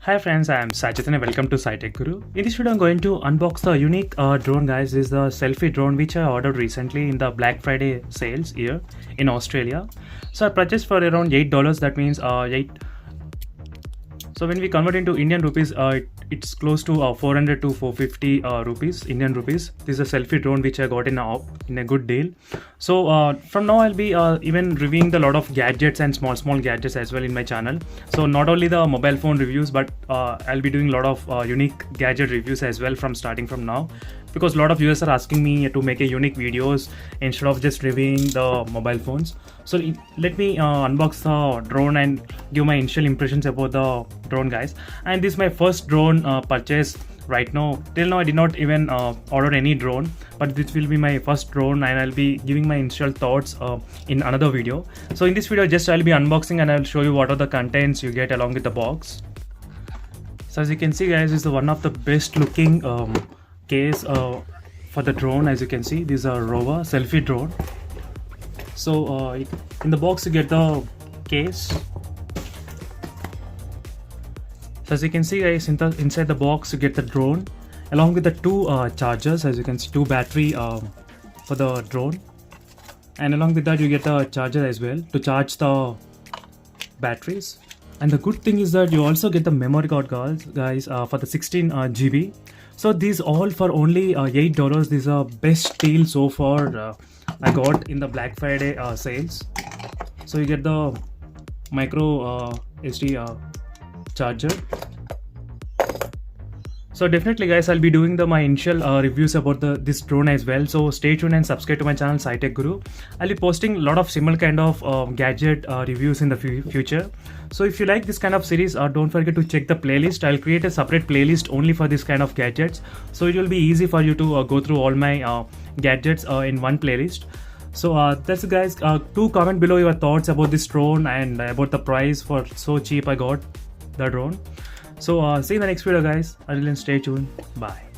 Hi friends, I am Sajid and welcome to SciTech Guru. In this video, I'm going to unbox the unique drone, guys. This is the selfie drone which I ordered recently in the Black Friday sales here in Australia. So I purchased for around $8. That means 8. So when we convert into Indian rupees, it's close to 400 to 450 rupees, Indian rupees. This is a selfie drone which I got in a good deal. So from now I'll be even reviewing the lot of gadgets and small gadgets as well in my channel. So not only the mobile phone reviews, but I'll be doing a lot of unique gadget reviews as well starting from now, because a lot of viewers are asking me to make a unique videos instead of just reviewing the mobile phones. So let me unbox the drone and give my initial impressions about the drone, guys. And this is my first drone purchase right now. Till now I did not even order any drone, but this will be my first drone and I'll be giving my initial thoughts in another video. So in this video I'll be unboxing and I'll show you what are the contents you get along with the box. So as you can see, guys, this is one of the best looking case for the drone. As you can see, this is a rover selfie drone. So in the box you get the case. So as you can see, guys, inside the box you get the drone along with the two chargers. As you can see, two battery for the drone, and along with that you get a charger as well to charge the batteries. And the good thing is that you also get the memory card, guys, for the 16 GB. So these all for only $8. These are best deal so far I got in the Black Friday sales. So you get the micro SD charger. So definitely, guys, I'll be doing my initial reviews about this drone as well. So stay tuned and subscribe to my channel SciTech Guru. I'll be posting a lot of similar kind of gadget reviews in the future. So if you like this kind of series, don't forget to check the playlist. I'll create a separate playlist only for this kind of gadgets, so it will be easy for you to go through all my gadgets in one playlist. So that's it, guys. Do comment below your thoughts about this drone and about the price for so cheap I got the drone. So see you in the next video, guys. Until then, stay tuned. Bye.